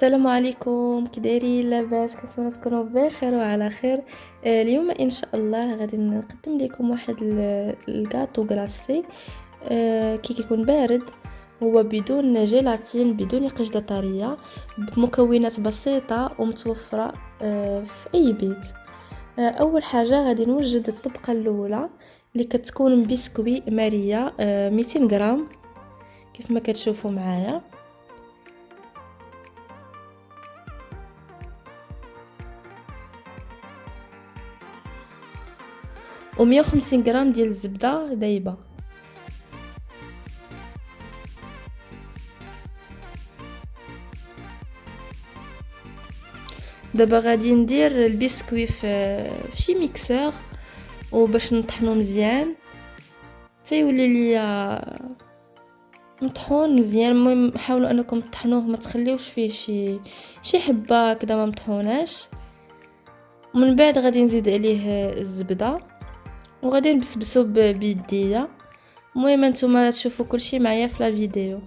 السلام عليكم، كي دايرين؟ لاباس؟ كنتمنى تكونوا بخير وعلى خير. اليوم ان شاء الله غادي نقدم لكم واحد الكاطو كلاصي. كي كيكون بارد، هو بدون جيلاتين، بدون قشده طريه، بمكونات بسيطه ومتوفره في اي بيت. اول حاجه غادي نوجد الطبقه الاولى اللي كتكون من بسكوي ماريا 200 غرام كيف ما كتشوفوا معايا، و150 غرام ديال الزبده دايبه. دابا غادي ندير البسكوي في شي ميكسور وباش نطحنو مزيان حتى يولي ليا مطحون مزيان. المهم حاولوا انكم تطحنوه، ما تخليوش فيه شي حبه كذا ما مطحوناش. ومن بعد غادي نزيد عليه الزبده وغادي نبسبسو بيديا. المهم نتوما تشوفوا كلشي معايا في لا فيديو.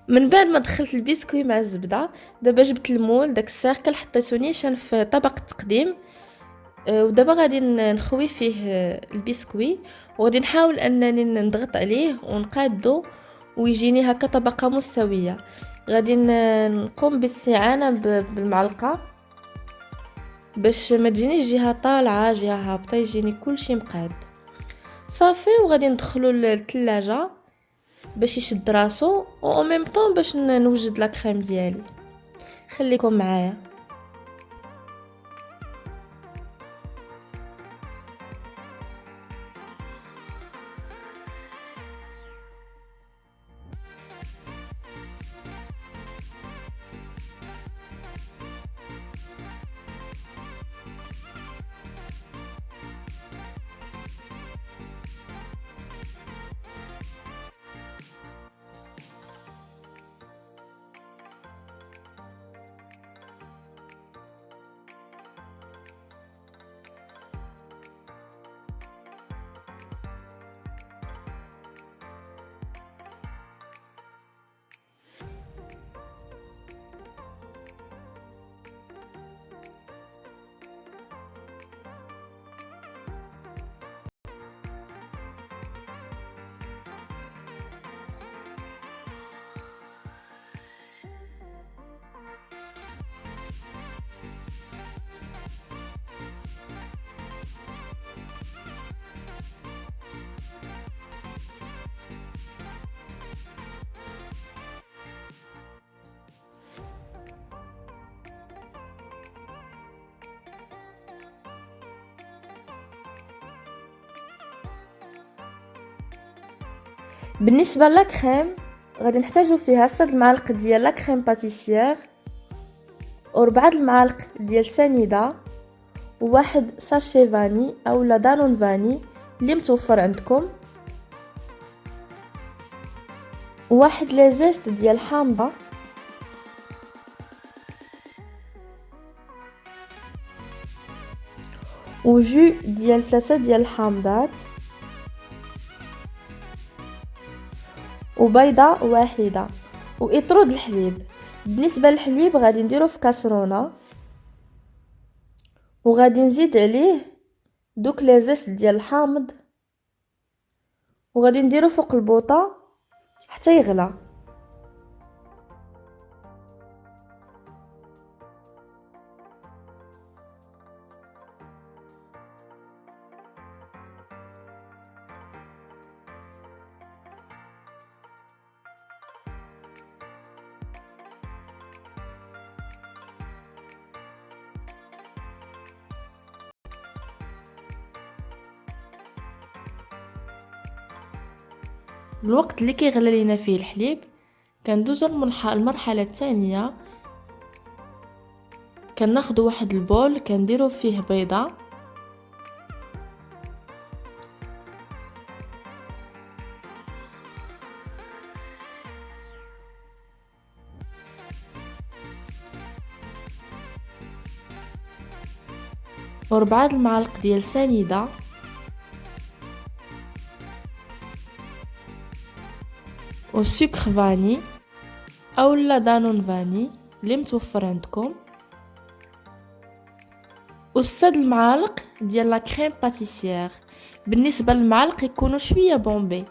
من بعد ما دخلت البسكوي مع الزبده، دابا جبت المول داك السيركل حطيته نيشان في طبق التقديم. ودابا غادي نخوي فيه البسكوي، وغادي نحاول انني نضغط عليه ونقادو ويجيني هكا طبقه مستويه. غادي نقوم بالاستعانه بالمعلقه باش ما تجينيش جهه طالعه جهه هابطه، يجيني كلشي مقاد صافي. وغادي ندخلو للثلاجه باش يشد راسو، او ميم طون باش نوجد لا كريم ديالي. خليكم معايا. بالنسبه لاكريم غادي نحتاجو فيها 6 المعالق ديال لاكريم باتيسير، و4 المعالق ديال سنيده، وواحد ساشي فاني او لا دانون فاني اللي متوفر عندكم، وواحد لازيست ديال حامضه، وجو ديال 3 ديال الحامضات، وبيضة واحدة، واطرد الحليب. بالنسبه للحليب غادي نديرو في كاسرونه، وغادي نزيد عليه دوك لي زيت ديال الحامض، وغادي نديرو فوق البوطه حتى يغلى. الوقت اللي كيغلى لينا فيه الحليب كندوزو المرحله الثانيه. كناخدو واحد البول كنديرو فيه بيضه، و4 المعالق ديال سنيده، وسكر فاني اولا دانون فاني اللي متوفر عندكم، و6 المعالق ديال لا كريم باتيسير. بالنسبه للمعالق يكونوا شويه بومبي.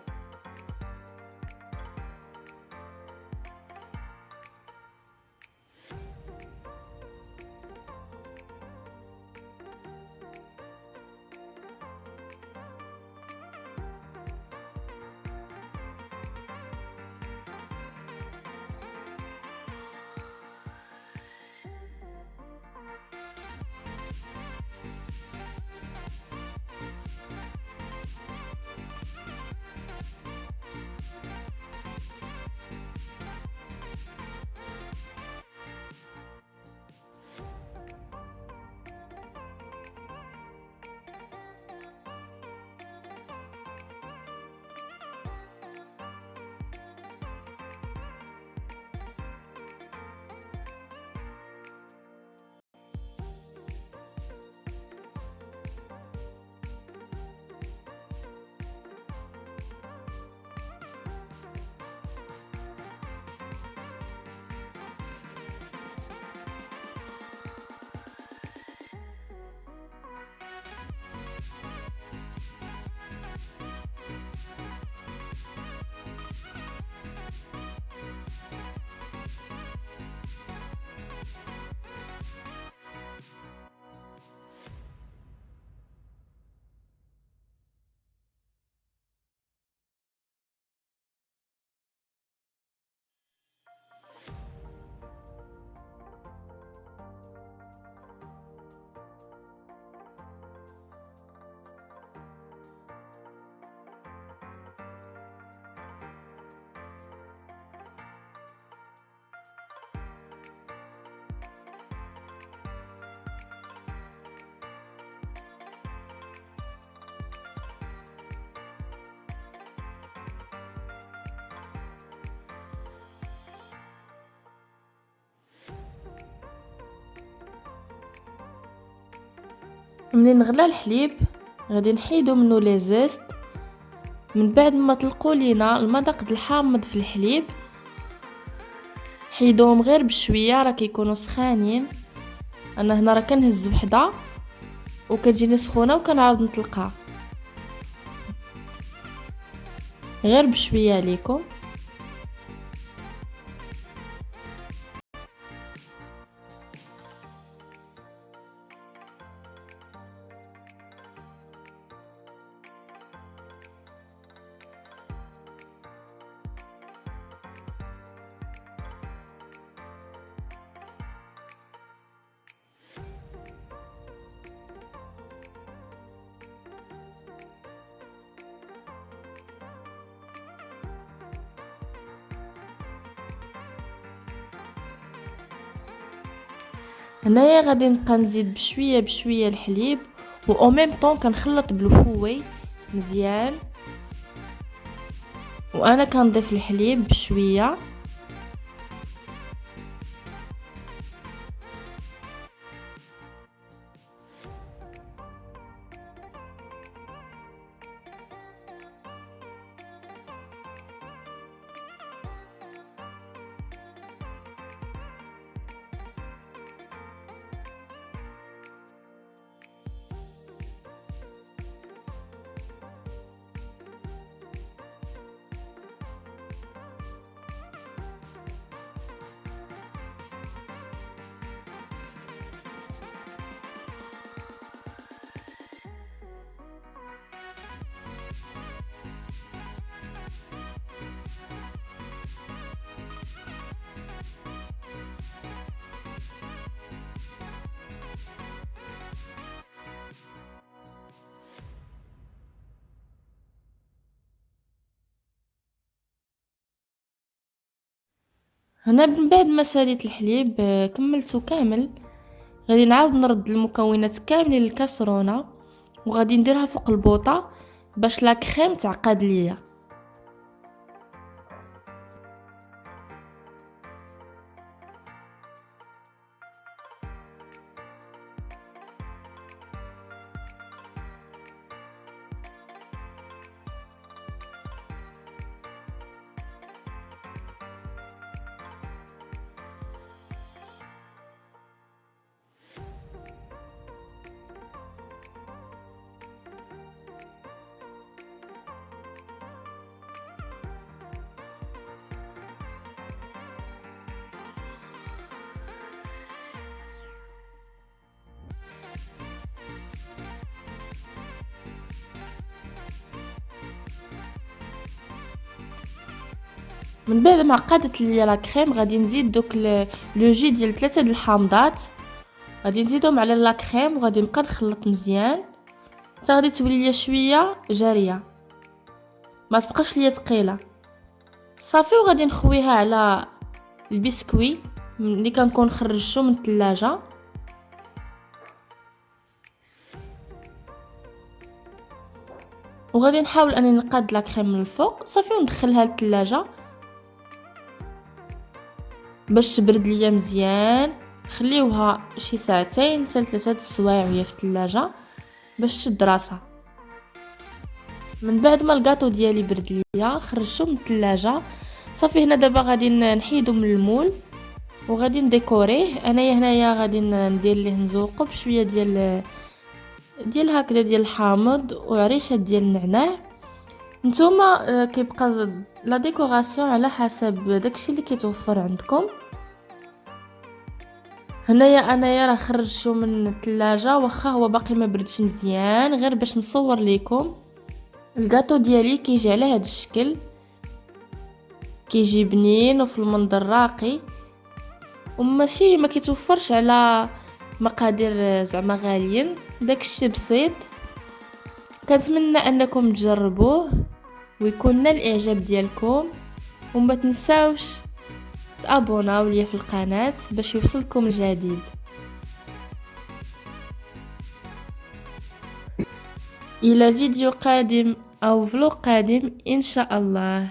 منين غلى الحليب غادي نحيدو منه لي زيست. من بعد ما تلقوا لينا المذاق د الحامض في الحليب، حيدوهم غير بشويه، راه كيكونوا سخانين. انا هنا راه كنهز وحده وكتجيني سخونه وكنعاود نطلقها غير بشويه عليكم. هنايا غادي نبقى نزيد بشويه بشويه الحليب، و او ميم طون كنخلط بالفوي مزيان، وانا كنضيف الحليب بشويه. هنا من بعد ما ساليت الحليب كملته كامل، غادي نعاود نرد المكونات كاملين للكاسرونه وغادي نديرها فوق البوطه باش لا كريم تعقد ليا. من بعد ما عقدت ليا لا كريم غادي نزيد دوك لو جي ديال 3 د الحامضات، غادي نزيدهم على لا كريم وغادي نبقى نخلط مزيان حتى غادي تولي ليا شويه جاريه، ما تبقاش ليا ثقيله. صافي وغادي نخويها على البسكوي ملي كنكون خرجته من الثلاجه. وغادي نحاول اني نقاد لا كريم من الفوق صافي وندخلها للثلاجه باش تبرد ليا مزيان. خليوها شي ساعتين حتى 3 السوايع وهي في الثلاجه باش تشد راسها. من بعد ما الكاطو ديالي برد ليا خرجته من الثلاجه صافي. هنا دابا غادي نحيدو من المول وغادي نديكوريه. انايا هنايا غادي ندير ليه نزوقو بشويه ديال هكذا ديال الحامض وعريشه ديال النعناع. نتوما كيبقى لا ديكوراسيون على حسب داكشي اللي كيتوفر عندكم. هنايا انايا راه خرجته من الثلاجه واخا هو باقي ما بردش مزيان، غير باش نصور لكم. الكاطو ديالي كيجي على هذا الشكل، كيجي بنين وفي المنظر راقي وماشي ما كيتوفرش على مقادير زعما غاليين، داكشي بسيط. كنتمنى انكم تجربوه ويكون نال الاعجاب ديالكم، وما تنساوش تابوناو ليا في القناه باش يوصلكم الجديد. الى فيديو قادم او فلوق قادم ان شاء الله.